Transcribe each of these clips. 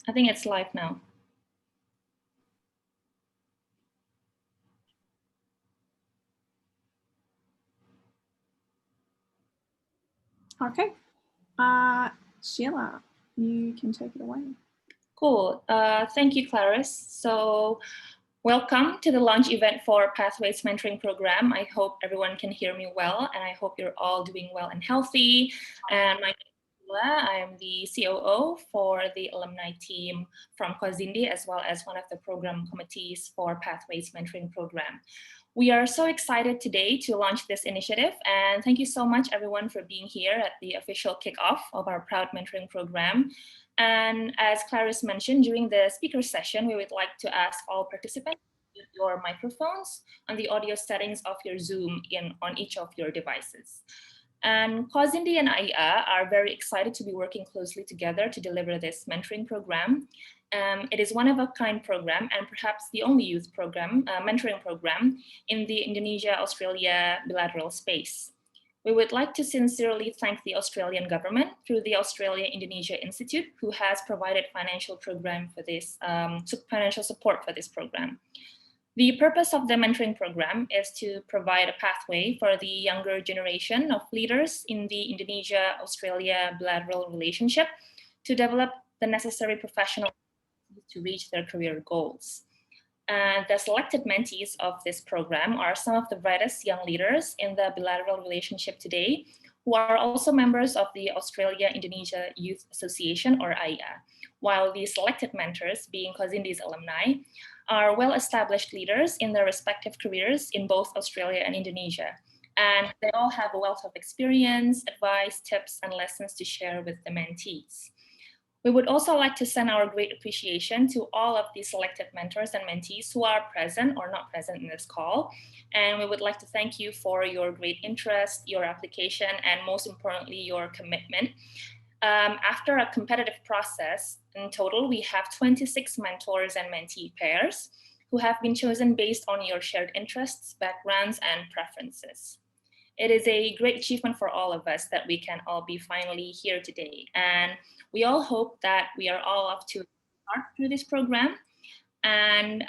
I think it's live now. Okay. Sheila, you can take it away. Cool. Thank you, Clarice. So welcome to the launch event for Pathways Mentoring Program. I hope everyone can hear me well, and I hope you're all doing well and healthy. And my name is Sheila. I am the COO for the alumni team from Kozindi, as well as one of the program committees for Pathways Mentoring Program. We are so excited today to launch this initiative, and thank you so much everyone for being here at the official kickoff of our Proud Mentoring Program. And as Clarice mentioned, during the speaker session, we would like to ask all participants to mute your microphones on the audio settings of your Zoom on each of your devices. And Kozindi and AIA are very excited to be working closely together to deliver this mentoring program. It is one of a kind program and perhaps the only youth program, mentoring program in the Indonesia-Australia bilateral space. We would like to sincerely thank the Australian government through the Australia-Indonesia Institute, who has provided financial program for this, financial support for this program. The purpose of the mentoring program is to provide a pathway for the younger generation of leaders in the Indonesia-Australia bilateral relationship to develop the necessary professional to reach their career goals. The selected mentees of this program are some of the brightest young leaders in the bilateral relationship today, who are also members of the Australia-Indonesia Youth Association, or AIA, while the selected mentors, being Kozindi's alumni, are well-established leaders in their respective careers in both Australia and Indonesia. And they all have a wealth of experience, advice, tips, and lessons to share with the mentees. We would also like to send our great appreciation to all of the selected mentors and mentees who are present or not present in this call. And we would like to thank you for your great interest, your application, and most importantly, your commitment. After a competitive process, in total, we have 26 mentors and mentee pairs who have been chosen based on your shared interests, backgrounds, and preferences. It is a great achievement for all of us that we can all be finally here today. And we all hope that we are all off to start through this program. And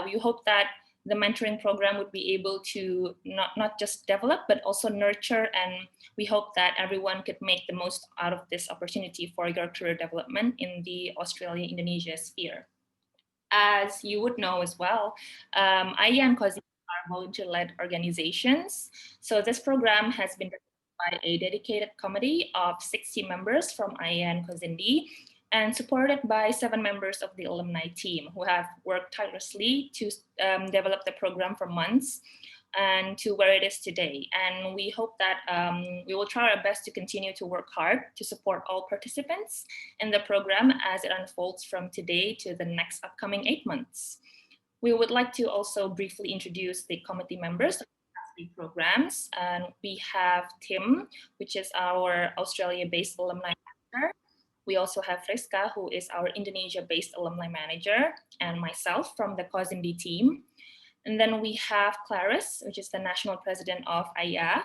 we hope that the mentoring program would be able to not just develop, but also nurture. And we hope that everyone could make the most out of this opportunity for your career development in the Australia-Indonesia sphere. As you would know as well, AIA and Kozindi are volunteer-led organizations. So this program has been by a dedicated committee of 60 members from AIA and Kozindi, and supported by 7 members of the alumni team who have worked tirelessly to develop the program for months and to where it is today. And we hope that we will try our best to continue to work hard to support all participants in the program as it unfolds from today to the next upcoming 8 months. We would like to also briefly introduce the committee members of the programs. And we have Tim, which is our Australia-based alumni manager. We also have Friska, who is our Indonesia-based alumni manager, and myself from the Kozindi team. And then we have Clarice, which is the national president of AIA.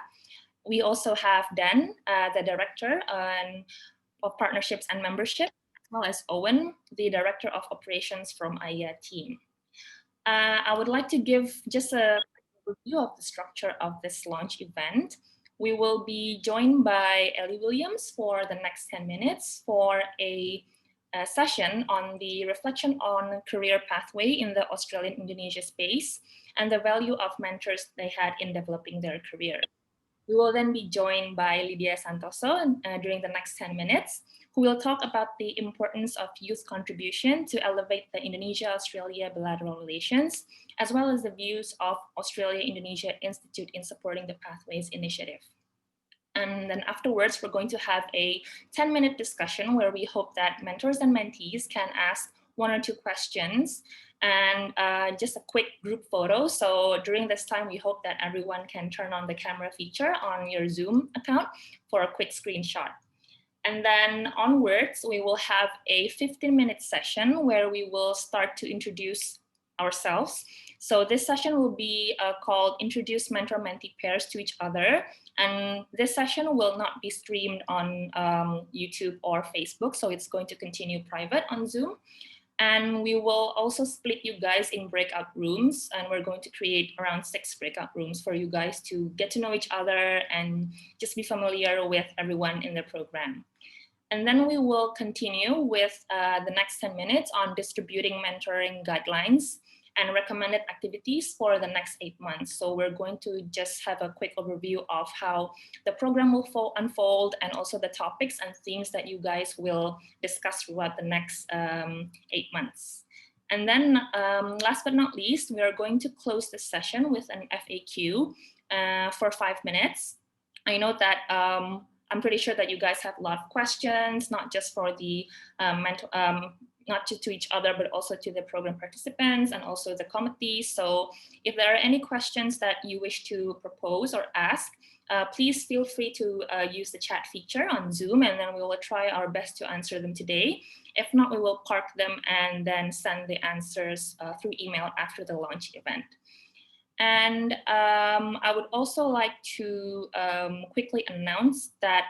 We also have Dan, the director of partnerships and membership, as well as Owen, the director of operations from AIA team. I would like to give just a review of the structure of this launch event. We will be joined by Ellie Williams for the next 10 minutes for a session on the reflection on career pathway in the Australian-Indonesia space and the value of mentors they had in developing their career. We will then be joined by Lydia Santoso during the next 10 minutes, who will talk about the importance of youth contribution to elevate the Indonesia-Australia bilateral relations, as well as the views of Australia-Indonesia Institute in supporting the Pathways Initiative. And then afterwards, we're going to have a 10-minute discussion where we hope that mentors and mentees can ask 1 or 2 questions and just a quick group photo. So during this time, we hope that everyone can turn on the camera feature on your Zoom account for a quick screenshot. And then onwards, we will have a 15-minute session where we will start to introduce ourselves. So this session will be called Introduce Mentor-Mentee Pairs to Each Other. And this session will not be streamed on YouTube or Facebook, so it's going to continue private on Zoom. And we will also split you guys in breakout rooms, and we're going to create around 6 breakout rooms for you guys to get to know each other and just be familiar with everyone in the program. And then we will continue with the next 10 minutes on distributing mentoring guidelines and recommended activities for the next 8 months. So we're going to just have a quick overview of how the program will unfold, and also the topics and themes that you guys will discuss throughout the next 8 months. And then last but not least, we are going to close the session with an FAQ for 5 minutes. I know that I'm pretty sure that you guys have a lot of questions, not just for the not to each other, but also to the program participants and also the committee. So if there are any questions that you wish to propose or ask, please feel free to use the chat feature on Zoom, and then we will try our best to answer them today. If not, we will park them and then send the answers through email after the launch event. And I would also like to quickly announce that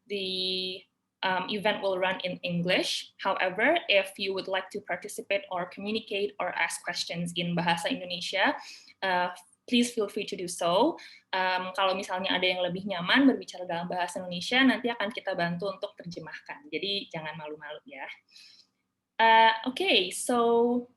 the event will run in English. However, if you would like to participate or communicate or ask questions in Bahasa Indonesia, please feel free to do so. Kalau misalnya ada yang lebih nyaman berbicara dalam bahasa Indonesia, nanti akan kita bantu untuk terjemahkan. Jadi jangan malu-malu ya. Okay, so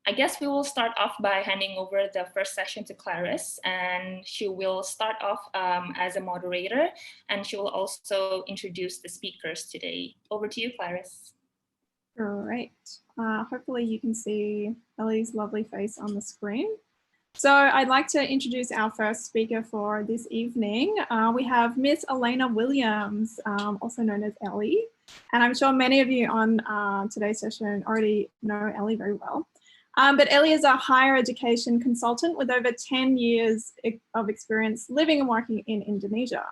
I guess we will start off by handing over the first session to Clarice, and she will start off as a moderator, and she will also introduce the speakers today. Over to you, Clarice. Great. Hopefully you can see Ellie's lovely face on the screen. So I'd like to introduce our first speaker for this evening. We have Miss Elena Williams, also known as Ellie, and I'm sure many of you on today's session already know Ellie very well. But Ellie is a higher education consultant with over 10 years of experience living and working in Indonesia.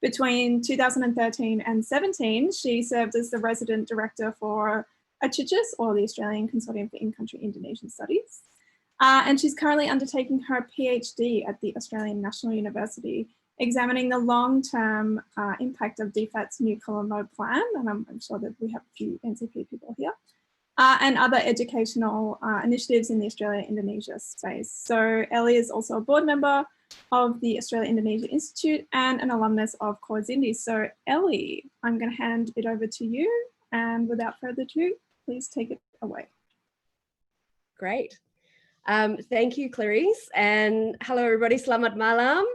Between 2013 and 17, she served as the resident director for ACICIS, or the Australian Consortium for In-Country Indonesian Studies. And she's currently undertaking her PhD at the Australian National University, examining the long-term impact of DFAT's new Colombo plan. And I'm sure that we have a few NCP people here. And other educational initiatives in the Australia-Indonesia space. So Ellie is also a board member of the Australia-Indonesia Institute and an alumnus of CORSINDI. So Ellie, I'm going to hand it over to you. And without further ado, please take it away. Great. Thank you, Clarice. And hello, everybody. Selamat malam.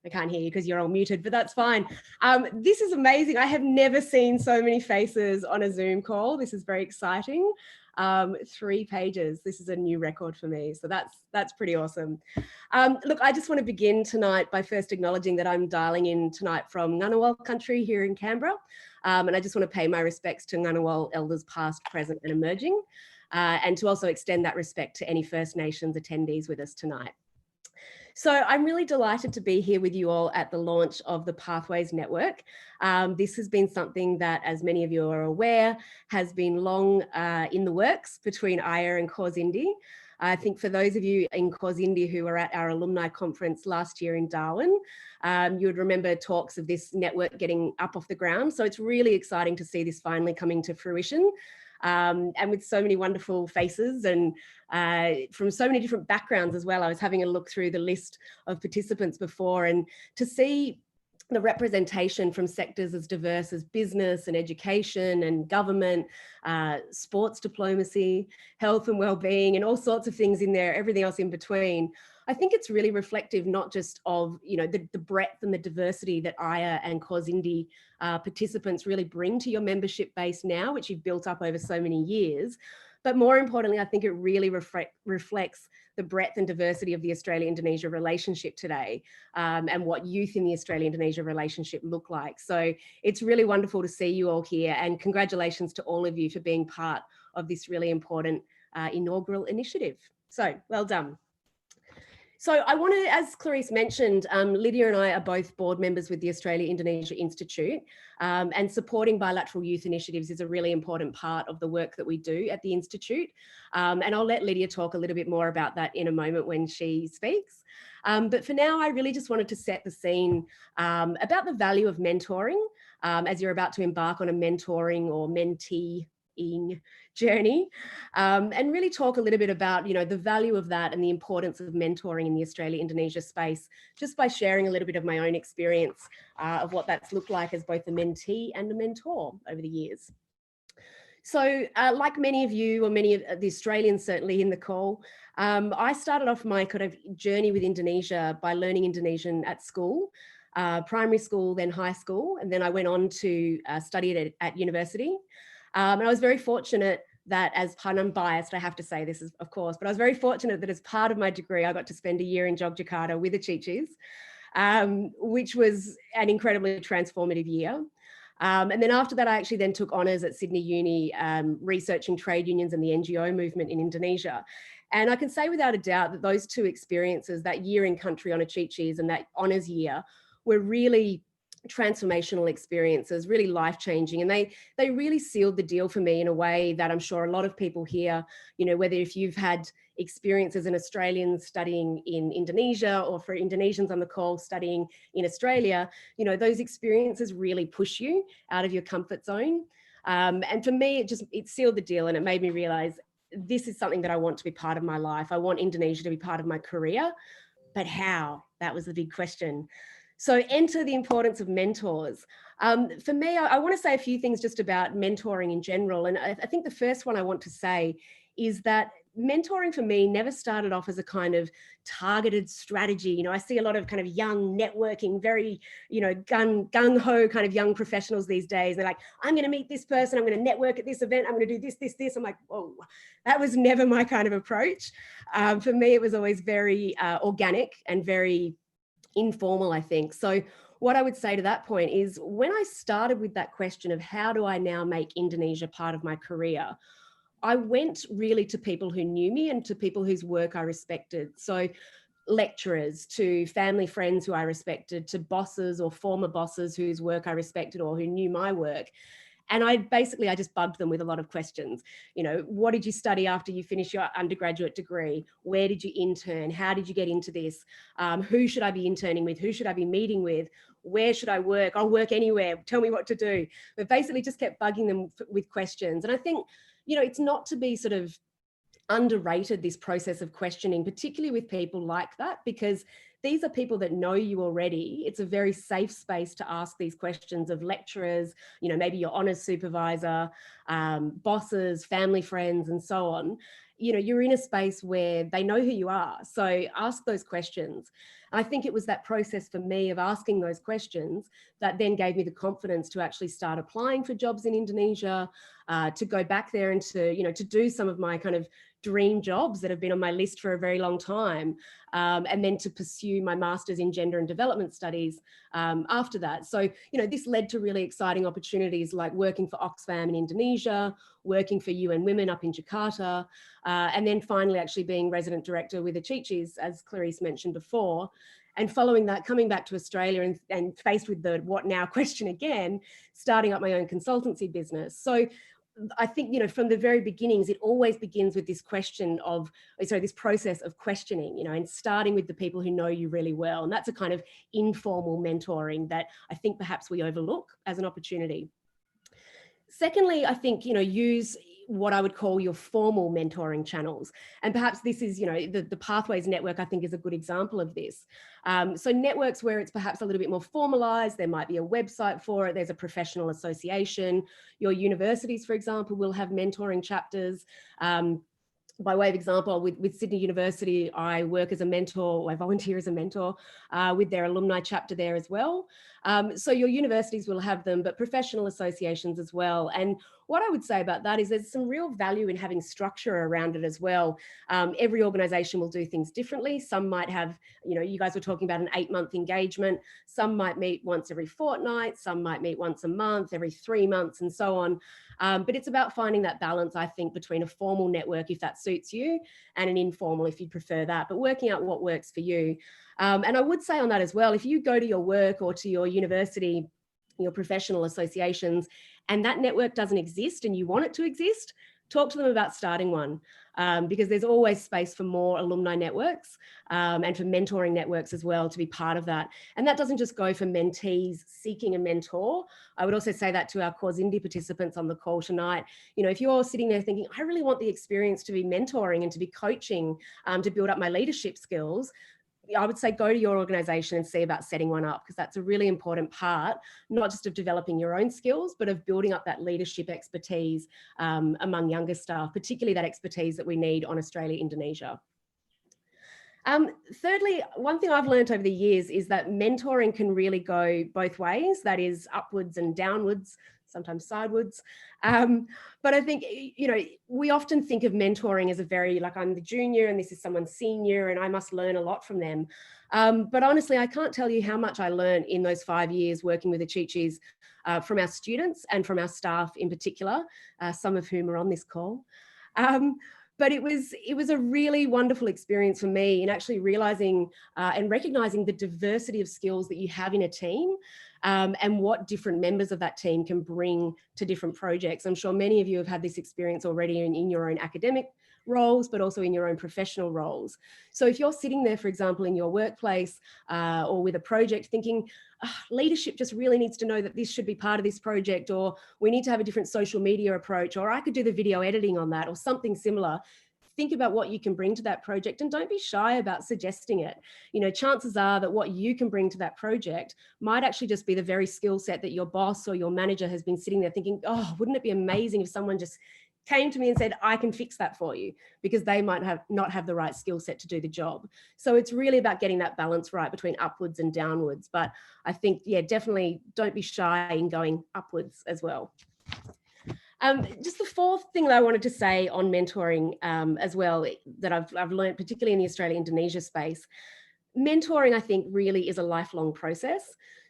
I can't hear you because you're all muted, but that's fine. This is amazing. I have never seen so many faces on a Zoom call. This is very exciting. 3 pages. This is a new record for me. So that's pretty awesome. Look, I just want to begin tonight by first acknowledging that I'm dialing in tonight from Ngunnawal country here in Canberra. And I just want to pay my respects to Ngunnawal elders past, present and emerging, and to also extend that respect to any First Nations attendees with us tonight. So I'm really delighted to be here with you all at the launch of the Pathways Network. This has been something that, as many of you are aware, has been long in the works between AYA and CORSINDI. I think for those of you in CORSINDI who were at our alumni conference last year in Darwin, you would remember talks of this network getting up off the ground. So it's really exciting to see this finally coming to fruition. And with so many wonderful faces and from so many different backgrounds as well. I was having a look through the list of participants before, and to see the representation from sectors as diverse as business and education and government, sports diplomacy, health and well-being, and all sorts of things in there, everything else in between. I think it's really reflective not just of, you know, the breadth and the diversity that AYA and CORSINDI participants really bring to your membership base now, which you've built up over so many years. But more importantly, I think it really reflects the breadth and diversity of the Australia-Indonesia relationship today, and what youth in the Australia-Indonesia relationship look like. So it's really wonderful to see you all here, and congratulations to all of you for being part of this really important inaugural initiative. So well done. So I want to, as Clarice mentioned, Lydia and I are both board members with the Australia-Indonesia Institute, and supporting bilateral youth initiatives is a really important part of the work that we do at the Institute. And I'll let Lydia talk a little bit more about that in a moment when she speaks. But for now, I really just wanted to set the scene about the value of mentoring as you're about to embark on a mentoring or menteeing journey, and really talk a little bit about, you know, the value of that and the importance of mentoring in the Australia-Indonesia space, just by sharing a little bit of my own experience of what that's looked like as both a mentee and a mentor over the years. So like many of you, or many of the Australians certainly in the call, I started off my kind of journey with Indonesia by learning Indonesian at school, primary school, then high school, and then I went on to study it at university. And I was very fortunate that as part, and I'm biased, I have to say this, is, of course, but I was very fortunate that as part of my degree, I got to spend a year in Yogyakarta with the Chichis, which was an incredibly transformative year. And then after that, I actually then took honours at Sydney Uni, researching trade unions and the NGO movement in Indonesia. And I can say without a doubt that those two experiences, that year in country on a Chichis and that honours year, were really transformational experiences, really life-changing, and they really sealed the deal for me in a way that I'm sure a lot of people here, you know, whether if you've had experience as an Australian studying in Indonesia, or for Indonesians on the call studying in Australia, you know, those experiences really push you out of your comfort zone. And for me, it sealed the deal, and it made me realize this is something that I want to be part of my life. I want Indonesia to be part of my career, but how? That was the big question. So enter the importance of mentors. For me, I want to say a few things just about mentoring in general. And I think the first one I want to say is that mentoring for me never started off as a kind of targeted strategy. You know, I see a lot of kind of young networking, very, you know, gung-ho kind of young professionals these days. They're like, I'm going to meet this person, I'm going to network at this event, I'm going to do this, this, this. I'm like, whoa, that was never my kind of approach. For me, it was always very organic and very informal, I think. So what I would say to that point is, when I started with that question of how do I now make Indonesia part of my career, I went really to people who knew me and to people whose work I respected. So lecturers, to family friends who I respected, to bosses or former bosses whose work I respected or who knew my work. And I just bugged them with a lot of questions. You know, what did you study after you finished your undergraduate degree? Where did you intern? How did you get into this? Who should I be interning with? Who should I be meeting with? Where should I work? I'll work anywhere. Tell me what to do. But basically just kept bugging them with questions. And I think, you know, it's not to be sort of underrated, this process of questioning, particularly with people like that, because these are people that know you already. It's a very safe space to ask these questions of lecturers, you know, maybe your honours supervisor, bosses, family friends, and so on. You know, you're in a space where they know who you are. So ask those questions. I think it was that process for me of asking those questions that then gave me the confidence to actually start applying for jobs in Indonesia, to go back there and to, you know, to do some of my kind of dream jobs that have been on my list for a very long time, and then to pursue my master's in gender and development studies after that. So, you know, this led to really exciting opportunities like working for Oxfam in Indonesia, working for UN Women up in Jakarta, and then finally actually being resident director with the Chichis, as Clarice mentioned before. And following that, coming back to Australia and faced with the what now question again, starting up my own consultancy business. So I think, you know, from the very beginnings, it always begins with this question of, this process of questioning, you know, and starting with the people who know you really well. And that's a kind of informal mentoring that I think perhaps we overlook as an opportunity. Secondly, I think, you know, use what I would call your formal mentoring channels. And perhaps this is, you know, the Pathways Network, I think, is a good example of this. So networks where it's perhaps a little bit more formalized, there might be a website for it, there's a professional association. Your universities, for example, will have mentoring chapters. By way of example, with Sydney University, I work as a mentor, or I volunteer as a mentor with their alumni chapter there as well. So your universities will have them, but professional associations as well. And what I would say about that is there's some real value in having structure around it as well. Every organization will do things differently. Some might have, you guys were talking about an 8-month engagement. Some might meet once every fortnight. Some might meet once a month, every 3 months, and so on. But it's about finding that balance, I think, between a formal network, if that suits you, and an informal, if you prefer that, but working out what works for you. And I would say on that as well, if you go to your work or to your university, your professional associations, and that network doesn't exist and you want it to exist, talk to them about starting one, because there's always space for more alumni networks and for mentoring networks as well to be part of that. And that doesn't just go for mentees seeking a mentor. I would also say that to our Cause Indy participants on the call tonight. If you're sitting there thinking, I really want the experience to be mentoring and to be coaching, to build up my leadership skills, I would say go to your organization and see about setting one up, because that's a really important part, not just of developing your own skills, but of building up that leadership expertise among younger staff, particularly that expertise that we need on Australia-Indonesia. Thirdly, one thing I've learned over the years is that mentoring can really go both ways, that is upwards and downwards, sometimes sidewards. But I think, we often think of mentoring as a very, like, I'm the junior and this is someone senior and I must learn a lot from them. But honestly, I can't tell you how much I learned in those 5 years working with the Chi-Chis from our students and from our staff in particular, some of whom are on this call. But it was a really wonderful experience for me in actually realizing and recognizing the diversity of skills that you have in a team, and what different members of that team can bring to different projects. I'm sure many of you have had this experience already in your own academic roles, but also in your own professional roles. So if you're sitting there, for example, in your workplace or with a project thinking, leadership just really needs to know that this should be part of this project, or we need to have a different social media approach, or I could do the video editing on that, or something similar. Think about what you can bring to that project and don't be shy about suggesting it. Chances are that what you can bring to that project might actually just be the very skill set that your boss or your manager has been sitting there thinking, oh, wouldn't it be amazing if someone just came to me and said, I can fix that for you, because they might not have the right skill set to do the job. So it's really about getting that balance right between upwards and downwards. But I think, yeah, definitely don't be shy in going upwards as well. Just the fourth thing that I wanted to say on mentoring as well, that I've learned, particularly in the Australia-Indonesia space, mentoring, I think, really is a lifelong process.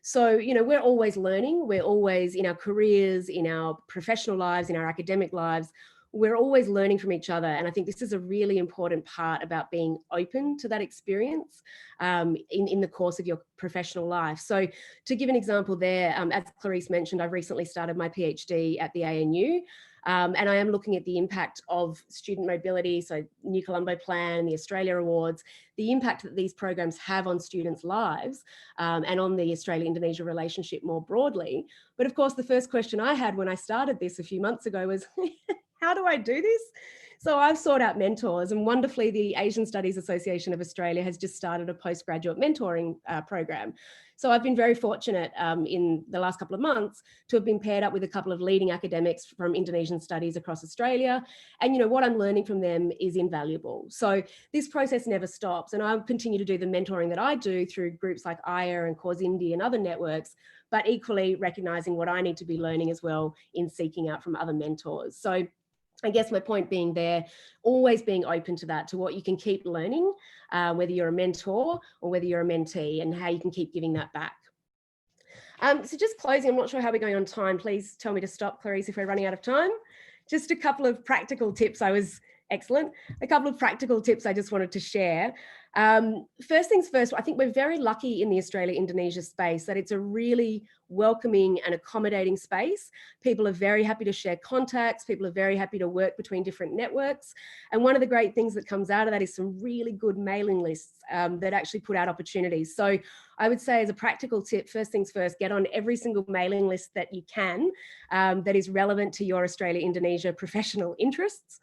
So, we're always learning. We're always, in our careers, in our professional lives, in our academic lives, we're always learning from each other. And I think this is a really important part about being open to that experience in the course of your professional life. So to give an example there, as Clarice mentioned, I've recently started my PhD at the ANU. And I am looking at the impact of student mobility, so New Colombo Plan, the Australia Awards, the impact that these programs have on students' lives and on the Australia-Indonesia relationship more broadly. But of course, the first question I had when I started this a few months ago was, how do I do this? So I've sought out mentors, and wonderfully, the Asian Studies Association of Australia has just started a postgraduate mentoring program. So I've been very fortunate in the last couple of months to have been paired up with a couple of leading academics from Indonesian studies across Australia. And what I'm learning from them is invaluable. So this process never stops, and I'll continue to do the mentoring that I do through groups like Aya and Cause Indy and other networks, but equally recognizing what I need to be learning as well in seeking out from other mentors. So I guess my point being there, always being open to that, to what you can keep learning, whether you're a mentor or whether you're a mentee, and how you can keep giving that back. So just closing, I'm not sure how we're going on time. Please tell me to stop, Clarice, if we're running out of time. Just a couple of practical tips. Excellent. A couple of practical tips I just wanted to share. First things first, I think we're very lucky in the Australia-Indonesia space that it's a really welcoming and accommodating space. People are very happy to share contacts. People are very happy to work between different networks. And one of the great things that comes out of that is some really good mailing lists that actually put out opportunities. So I would say, as a practical tip, first things first, get on every single mailing list that you can that is relevant to your Australia-Indonesia professional interests.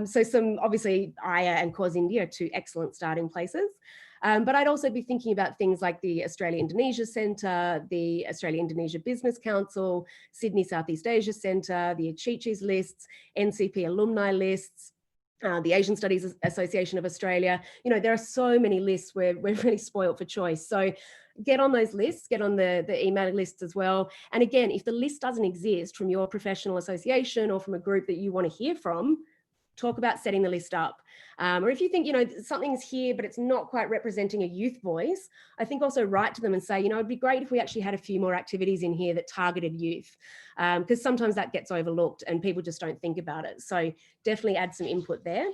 So some, obviously, Aya and Cause Indy are two excellent starting places. But I'd also be thinking about things like the Australia-Indonesia Centre, the Australia-Indonesia Business Council, Sydney Southeast Asia Centre, the Chi-Chis lists, NCP alumni lists, the Asian Studies Association of Australia. You know, there are so many lists where we're really spoiled for choice. So get on those lists, get on the email lists as well. And again, if the list doesn't exist from your professional association or from a group that you want to hear from, talk about setting the list up. Or if you think, you know, something's here, but it's not quite representing a youth voice, I think also write to them and say, you know, it'd be great if we actually had a few more activities in here that targeted youth, because sometimes that gets overlooked and people just don't think about it. So definitely add some input there.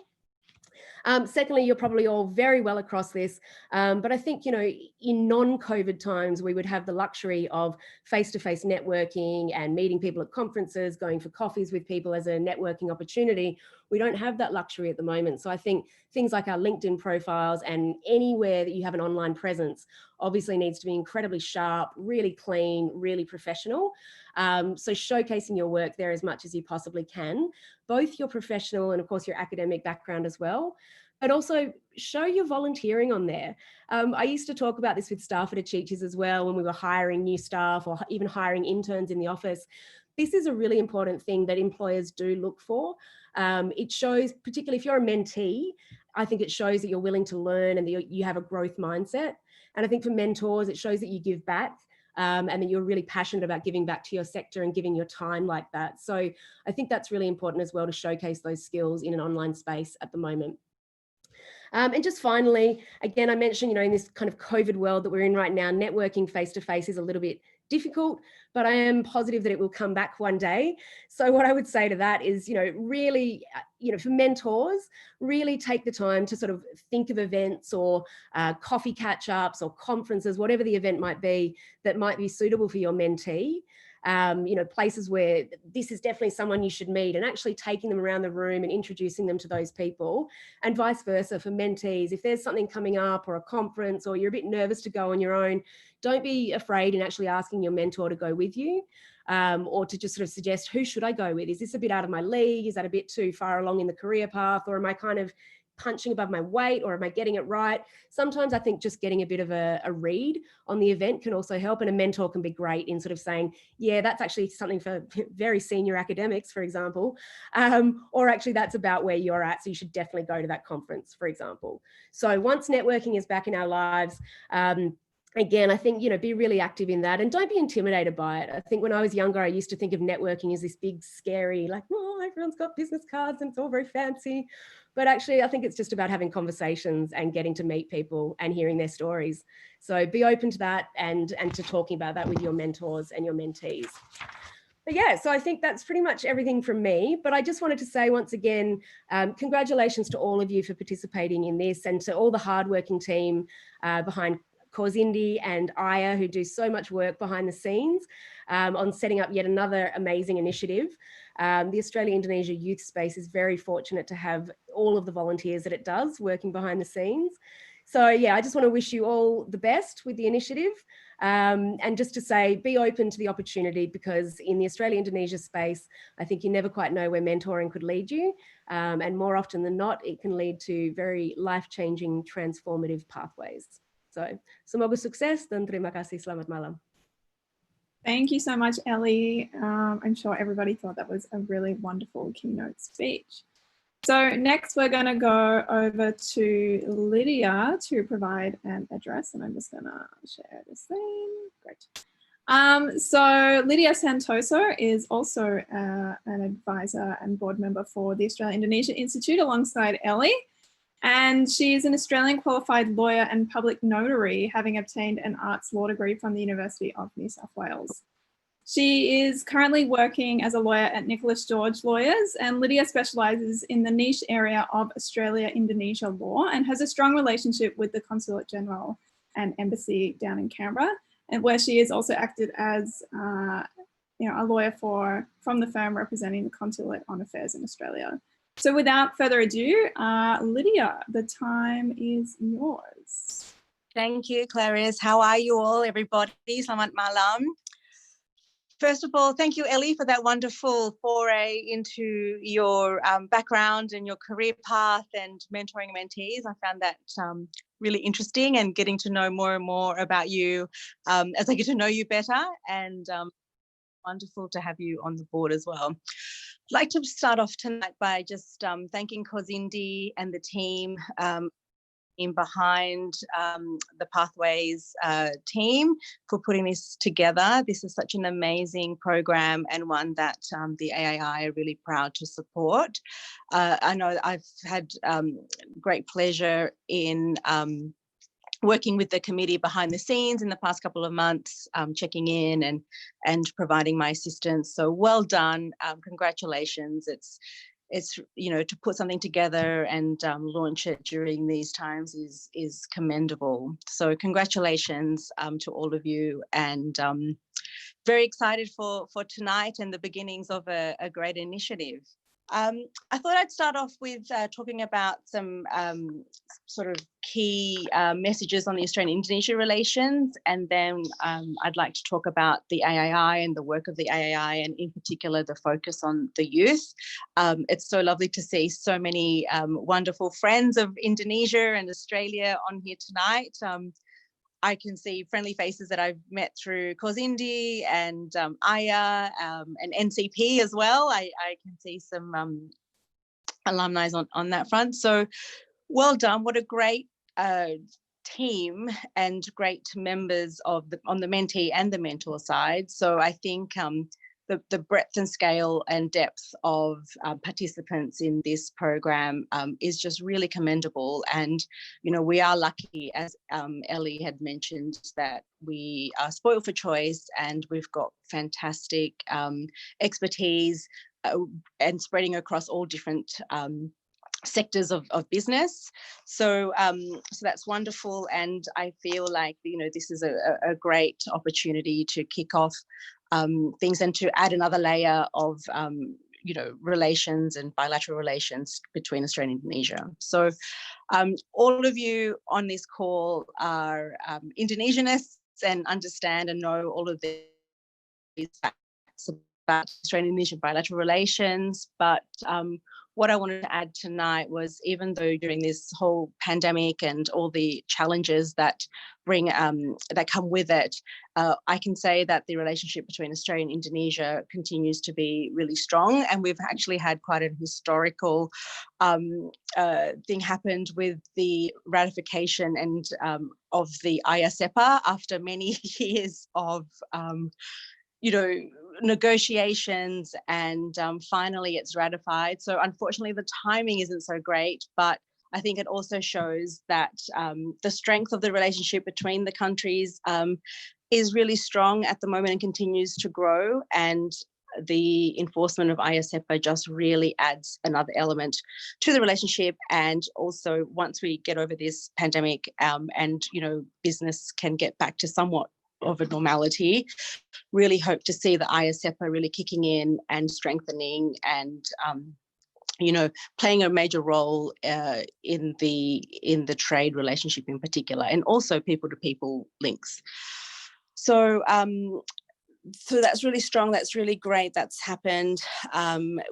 Secondly, you're probably all very well across this, but I think, you know, in non-COVID times, we would have the luxury of face-to-face networking and meeting people at conferences, going for coffees with people as a networking opportunity. We don't have that luxury at the moment. So I think things like our LinkedIn profiles and anywhere that you have an online presence obviously needs to be incredibly sharp, really clean, really professional. So showcasing your work there as much as you possibly can, both your professional and of course your academic background as well, but also show your volunteering on there. I used to talk about this with staff at Achiches as well when we were hiring new staff or even hiring interns in the office. This is a really important thing that employers do look for. It shows, particularly if you're a mentee, I think it shows that you're willing to learn and that you have a growth mindset. And I think for mentors, it shows that you give back. And that you're really passionate about giving back to your sector and giving your time like that. So I think that's really important as well to showcase those skills in an online space at the moment. And just finally, again, I mentioned, you know, in this kind of COVID world that we're in right now, networking face-to-face is a little bit difficult, but I am positive that it will come back one day. So what I would say to that is, you know, really, you know, for mentors, really take the time to sort of think of events or coffee catch-ups or conferences, whatever the event might be, that might be suitable for your mentee. You know, places where this is definitely someone you should meet, and actually taking them around the room and introducing them to those people, and vice versa for mentees. If there's something coming up or a conference or you're a bit nervous to go on your own, don't be afraid in actually asking your mentor to go with you, or to just sort of suggest, who should I go with? Is this a bit out of my league? Is that a bit too far along in the career path? Or am I kind of punching above my weight, or am I getting it right? Sometimes I think just getting a bit of a read on the event can also help, and a mentor can be great in sort of saying, yeah, that's actually something for very senior academics, for example, or actually that's about where you're at, so you should definitely go to that conference, for example. So once networking is back in our lives, again, I think, you know, be really active in that and don't be intimidated by it. I think when I was younger, I used to think of networking as this big, scary, like, oh, everyone's got business cards and it's all very fancy. But actually, I think it's just about having conversations and getting to meet people and hearing their stories. So be open to that and to talking about that with your mentors and your mentees. But yeah, so I think that's pretty much everything from me. But I just wanted to say once again, congratulations to all of you for participating in this, and to all the hardworking team behind Cause Indy and Aya, who do so much work behind the scenes on setting up yet another amazing initiative. The Australia-Indonesia youth space is very fortunate to have all of the volunteers that it does working behind the scenes. So yeah, I just want to wish you all the best with the initiative, and just to say, be open to the opportunity, because in the Australia-Indonesia space, I think you never quite know where mentoring could lead you. And more often than not, it can lead to very life-changing, transformative pathways. So, semoga sukses dan terima kasih. Selamat malam. Thank you so much, Ellie. I'm sure everybody thought that was a really wonderful keynote speech. So next we're going to go over to Lydia to provide an address, and I'm just going to share this thing. Great. So Lydia Santoso is also an advisor and board member for the Australia-Indonesia Institute alongside Ellie. And she is an Australian qualified lawyer and public notary, having obtained an arts law degree from the University of New South Wales. She is currently working as a lawyer at Nicholas George Lawyers, and Lydia specialises in the niche area of Australia-Indonesia law and has a strong relationship with the Consulate General and Embassy down in Canberra, and where she has also acted as a lawyer from the firm representing the Consulate on Affairs in Australia. So without further ado, Lydia, the time is yours. Thank you, Clarice. How are you all, everybody? Selamat malam. First of all, thank you, Ellie, for that wonderful foray into your background and your career path and mentoring mentees. I found that really interesting, and getting to know more and more about you as I get to know you better, and wonderful to have you on the board as well. like to start off tonight by just thanking Kozindi and the team in behind the Pathways team for putting this together. This is such an amazing program and one that the AAI are really proud to support. I know I've had great pleasure in working with the committee behind the scenes in the past couple of months, checking in and providing my assistance. So well done, congratulations. It's you know, to put something together and launch it during these times is commendable. So congratulations to all of you, and very excited for tonight and the beginnings of a great initiative. I thought I'd start off with talking about some sort of key messages on the Australian-Indonesia relations, and then I'd like to talk about the AAI and the work of the AAI, and in particular the focus on the youth. It's so lovely to see so many wonderful friends of Indonesia and Australia on here tonight. I can see friendly faces that I've met through Kozindi and Aya and NCP as well. I can see some alumni on that front. So well done. What a great team and great members of on the mentee and the mentor side. So I think the breadth and scale and depth of participants in this program is just really commendable. And, you know, we are lucky, as Ellie had mentioned, that we are spoiled for choice and we've got fantastic expertise and spreading across all different sectors of business. So so that's wonderful, and I feel like, you know, this is a great opportunity to kick off things and to add another layer of you know, relations and bilateral relations between Australia and Indonesia. So all of you on this call are Indonesianists and understand and know all of these facts about Australian-Indonesian bilateral relations, but what I wanted to add tonight was, even though during this whole pandemic and all the challenges that that come with it, I can say that the relationship between Australia and Indonesia continues to be really strong, and we've actually had quite an historical thing happened with the ratification and of the ISEPA after many years of you know, negotiations, and finally it's ratified. So unfortunately the timing isn't so great, but I think it also shows that the strength of the relationship between the countries is really strong at the moment and continues to grow, and the enforcement of ISEPA just really adds another element to the relationship. And also, once we get over this pandemic and, you know, business can get back to somewhat of a normality, really hope to see the ISEPA really kicking in and strengthening and you know, playing a major role in the trade relationship in particular, and also people-to-people links. So so that's really strong, that's really great, that's happened.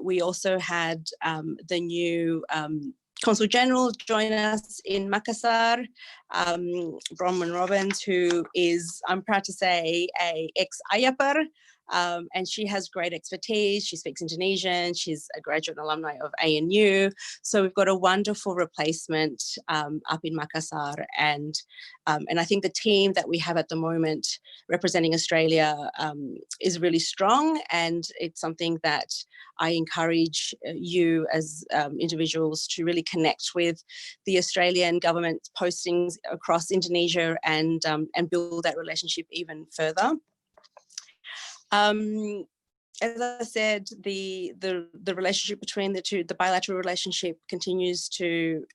We also had the new Consul General join us in Makassar, Bronwyn Robbins, who is, I'm proud to say, a ex-Ayapar, and she has great expertise. She speaks Indonesian, she's a graduate and alumni of ANU. So we've got a wonderful replacement up in Makassar, and I think the team that we have at the moment representing Australia is really strong, and it's something that I encourage you as individuals to really connect with the Australian government postings across Indonesia and build that relationship even further. As I said, the relationship between the two, the bilateral relationship, continues to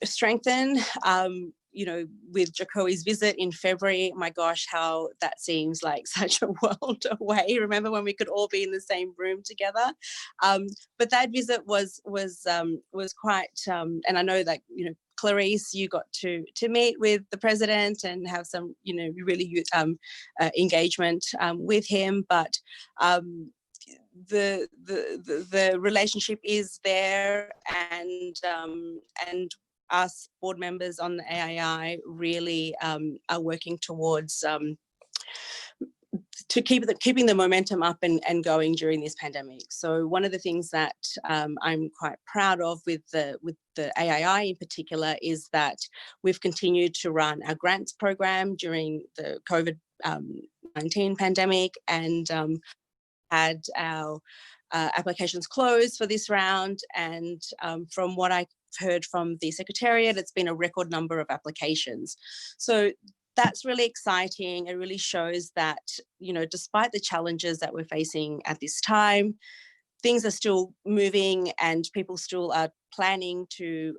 strengthen. You know, with Jokowi's visit in February, my gosh, how that seems like such a world away. Remember when we could all be in the same room together? But that visit was quite, and I know that, you know, Clarice, you got to meet with the president and have some, you know, really engagement with him. But the relationship is there, and us board members on the AAI really are working towards to keeping the momentum up and going during this pandemic. So one of the things that I'm quite proud of with the AII in particular is that we've continued to run our grants program during the COVID-19 pandemic, and had our applications closed for this round. And from what I've heard from the Secretariat, it's been a record number of applications. So that's really exciting. It really shows that, you know, despite the challenges that we're facing at this time, things are still moving and people still are planning to,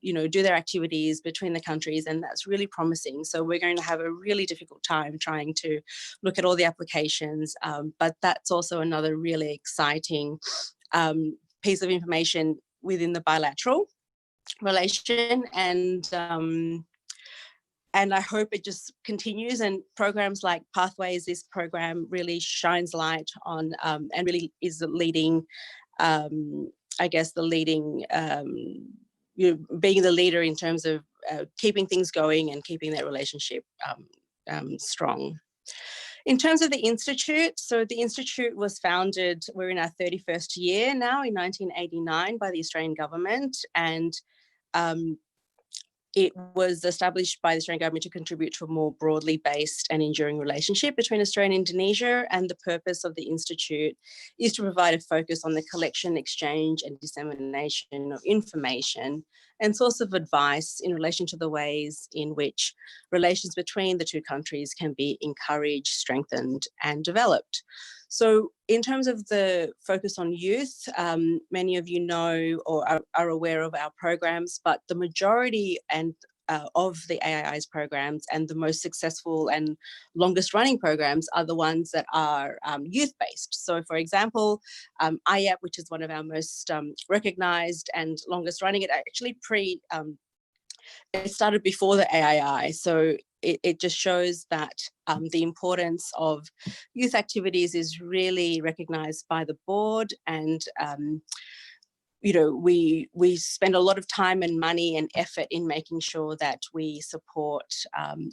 you know, do their activities between the countries, and that's really promising. So we're going to have a really difficult time trying to look at all the applications, but that's also another really exciting piece of information within the bilateral relation, and I hope it just continues, and programs like Pathways, this program really shines light on and really is the leading, I guess, the leading, you know, being the leader in terms of keeping things going and keeping that relationship strong. In terms of the Institute, so the Institute was founded, we're in our 31st year now, in 1989 by the Australian government, and it was established by the Australian government to contribute to a more broadly based and enduring relationship between Australia and Indonesia. And the purpose of the Institute is to provide a focus on the collection, exchange and dissemination of information and source of advice in relation to the ways in which relations between the two countries can be encouraged, strengthened and developed. So in terms of the focus on youth, many of you know or are aware of our programs, but the majority of the AII's programs and the most successful and longest running programs are the ones that are youth-based. So for example, IAP, which is one of our most recognised and longest running, it actually it started before the AII. So it just shows that the importance of youth activities is really recognised by the board, and you know, we spend a lot of time and money and effort in making sure that we support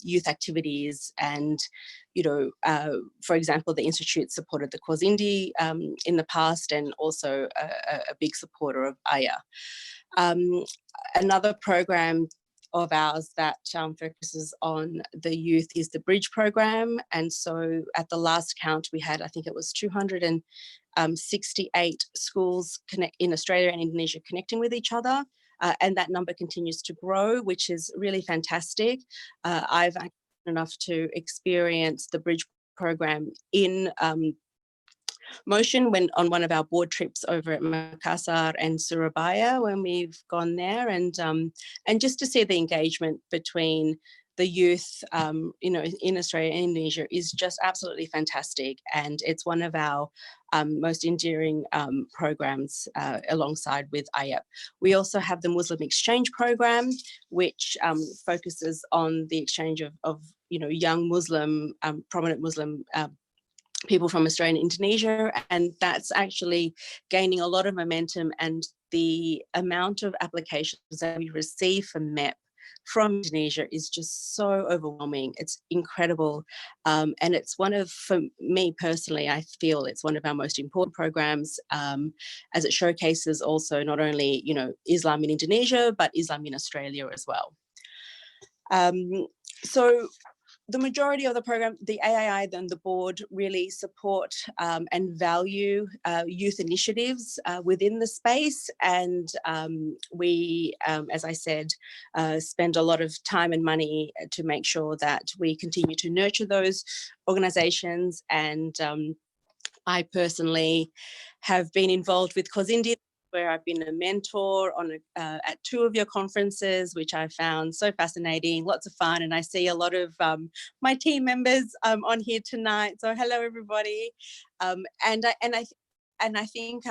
youth activities. And you know, for example, the Institute supported the Kwazindi in the past, and also a big supporter of AYA. Another program of ours that focuses on the youth is the Bridge program. And so at the last count we had, I think it was 268 schools in Australia and Indonesia connecting with each other. And that number continues to grow, which is really fantastic. I've been enough to experience the Bridge program in motion when on one of our board trips over at Makassar and Surabaya when we've gone there, and just to see the engagement between the youth, you know, in Australia and Indonesia is just absolutely fantastic, and it's one of our most endearing programs alongside with IAP. We also have the Muslim exchange program, which focuses on the exchange of you know, young Muslim, prominent Muslim people from Australia and Indonesia, and that's actually gaining a lot of momentum, and the amount of applications that we receive for MEP from Indonesia is just so overwhelming. It's incredible, and it's one of, for me personally, I feel it's one of our most important programs, as it showcases also not only, you know, Islam in Indonesia, but Islam in Australia as well. So the majority of the program, the AII and the board really support and value youth initiatives within the space, and we, as I said, spend a lot of time and money to make sure that we continue to nurture those organisations. And I personally have been involved with Kwazindi, where I've been a mentor on at 2 of your conferences, which I found so fascinating, lots of fun, and I see a lot of my team members on here tonight. So hello everybody, and I think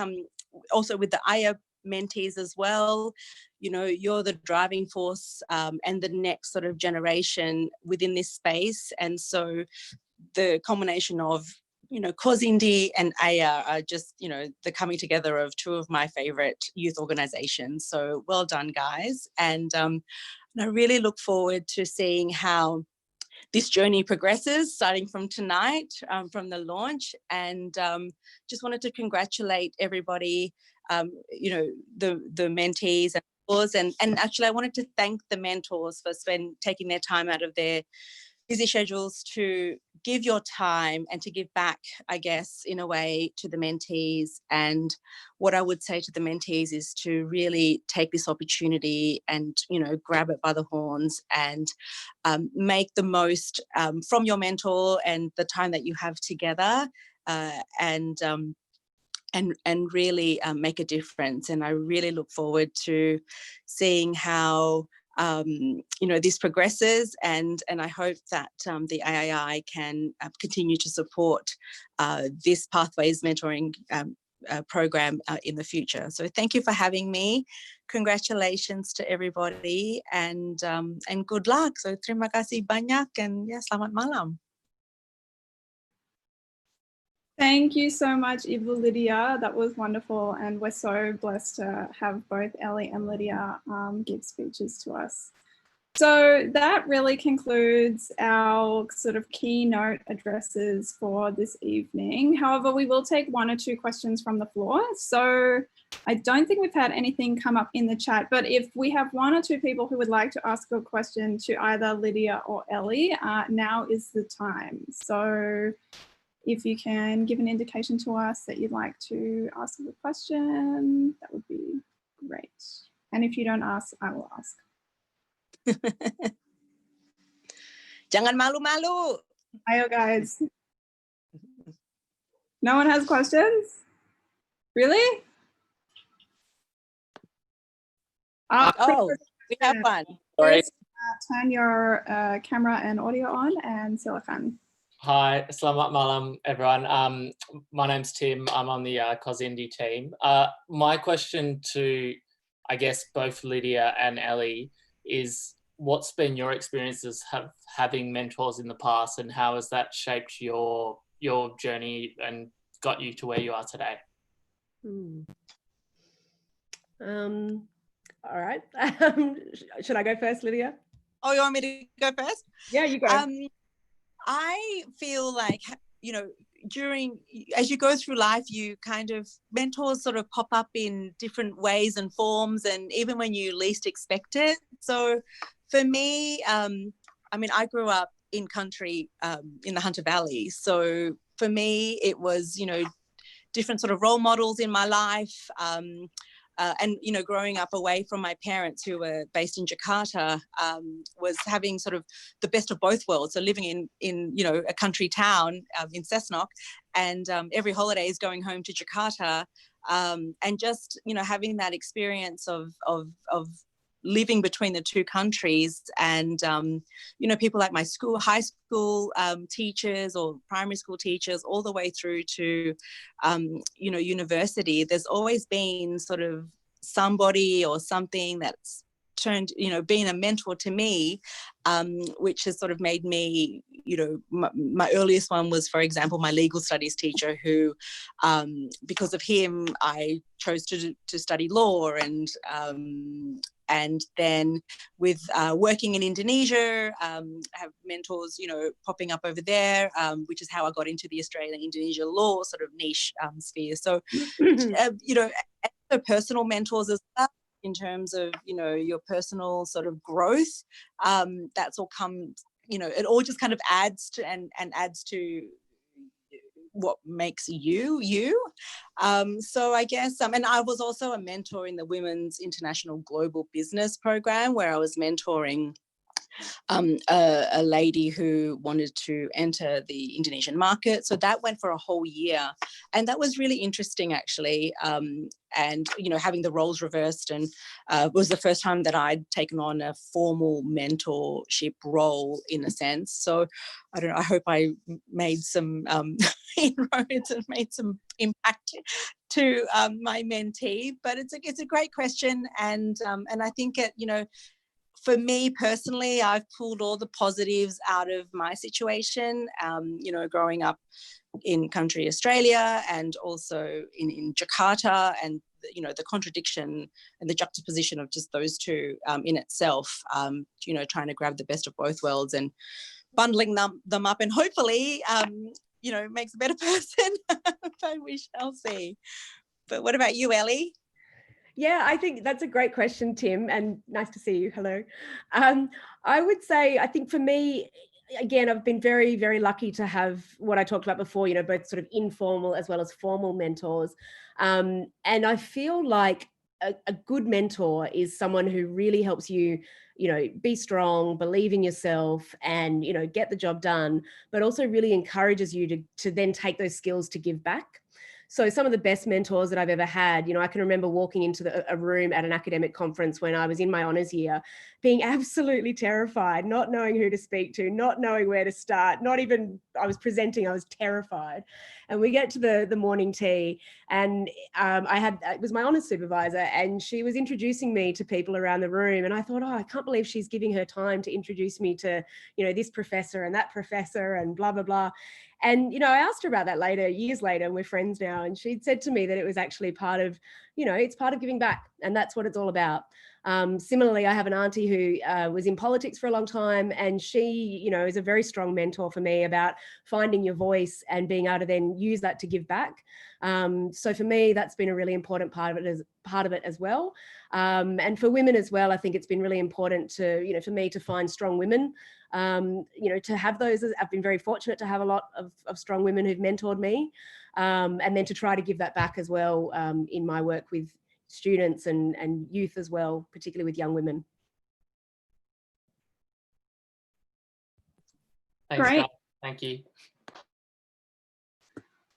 also with the AYA mentees as well, you know, you're the driving force and the next sort of generation within this space, and so the combination of, you know, Kwazindi and AYA are just, you know, the coming together of 2 of my favorite youth organizations. So well done, guys. And I really look forward to seeing how this journey progresses, starting from tonight, from the launch. And just wanted to congratulate everybody, you know, the mentees and mentors. And actually, I wanted to thank the mentors for taking their time out of their busy schedules to give your time and to give back, I guess, in a way, to the mentees. And what I would say to the mentees is to really take this opportunity and, you know, grab it by the horns and make the most from your mentor and the time that you have together, and really make a difference. And I really look forward to seeing how you know, this progresses, and I hope that the AII can continue to support this Pathways mentoring program in the future. So thank you for having me. Congratulations to everybody, and good luck. So terima kasih banyak, and ya, selamat malam. Thank you so much, Ibu Lydia. That was wonderful. And we're so blessed to have both Ellie and Lydia give speeches to us. So that really concludes our sort of keynote addresses for this evening. However, we will take 1 or 2 questions from the floor. So I don't think we've had anything come up in the chat, but if we have 1 or 2 people who would like to ask a question to either Lydia or Ellie, now is the time. So if you can give an indication to us that you'd like to ask a question, that would be great. And if you don't ask, I will ask. Jangan malu-malu. Ayo guys. No one has questions? Really? Oh, we have one. Sorry. Turn your camera and audio on, and silakan. Hi, selamat malam, everyone. My name's Tim. I'm on the Cosindi team. My question to, I guess, both Lydia and Ellie is, what's been your experiences having mentors in the past, and how has that shaped your journey and got you to where you are today? All right. Should I go first, Lydia? Oh, you want me to go first? Yeah, you go. I feel like, you know, as you go through life, you kind of, mentors sort of pop up in different ways and forms, and even when you least expect it. So for me, I mean, I grew up in country in the Hunter Valley. So for me, it was, you know, different sort of role models in my life. And, you know, growing up away from my parents who were based in Jakarta, was having sort of the best of both worlds. So living in you know, a country town in Cessnock, and every holiday is going home to Jakarta, and just, you know, having that experience of living between the two countries, and you know, people like my high school teachers or primary school teachers, all the way through to you know, university. There's always been sort of somebody or something that's turned, you know, being a mentor to me, which has sort of made me, you know, my earliest one was, for example, my legal studies teacher, who because of him I chose to study law, and then with working in Indonesia, have mentors, you know, popping up over there, which is how I got into the Australia-Indonesia law sort of niche sphere. So, you know, and personal mentors as well, in terms of, you know, your personal sort of growth. That's all comes, you know, it all just kind of adds to and adds to what makes you. So I guess, and I was also a mentor in the Women's International Global Business Program, where I was mentoring a lady who wanted to enter the Indonesian market. So that went for a whole year, and that was really interesting, actually. And, you know, having the roles reversed, and was the first time that I'd taken on a formal mentorship role, in a sense. So I don't know, I hope I made some inroads and made some impact to my mentee. But it's a great question, and I think it, you know, for me personally, I've pulled all the positives out of my situation, you know, growing up in country Australia, and also in Jakarta, and, you know, the contradiction and the juxtaposition of just those two in itself, you know, trying to grab the best of both worlds. And bundling them up, and hopefully, you know, makes a better person. But we shall see. But what about you, Ellie? Yeah, I think that's a great question, Tim, and nice to see you. Hello. I would say, I think for me, again, I've been very, very lucky to have what I talked about before, you know, both sort of informal as well as formal mentors. And I feel like a good mentor is someone who really helps you, you know, be strong, believe in yourself, and, you know, get the job done, but also really encourages you to then take those skills to give back. So some of the best mentors that I've ever had, you know, I can remember walking into a room at an academic conference when I was in my honours year, being absolutely terrified, not knowing who to speak to, not knowing where to start, not even, I was presenting, I was terrified. And we get to the morning tea, and it was my honours supervisor, and she was introducing me to people around the room. And I thought, oh, I can't believe she's giving her time to introduce me to, you know, this professor and that professor and blah, blah, blah. And, you know, I asked her about that later, years later, we're friends now. And she'd said to me that it was actually part of, you know, it's part of giving back. And that's what it's all about. Similarly, I have an auntie who was in politics for a long time, and she, you know, is a very strong mentor for me about finding your voice and being able to then use that to give back. So for me, that's been a really important part of it as well. And for women as well, I think it's been really important to, you know, for me to find strong women. You know, to have those, I've been very fortunate to have a lot of strong women who've mentored me, and then to try to give that back as well in my work with students and youth as well, particularly with young women. Thanks, Great. guys. Thank you.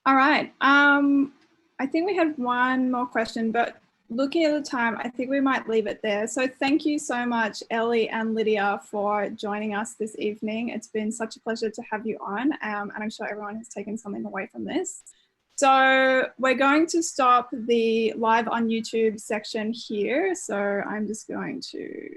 All right. I think we had one more question, but looking at the time, I think we might leave it there. So thank you so much, Ellie and Lydia, for joining us this evening. It's been such a pleasure to have you on, and I'm sure everyone has taken something away from this. So we're going to stop the live on YouTube section here. So I'm just going to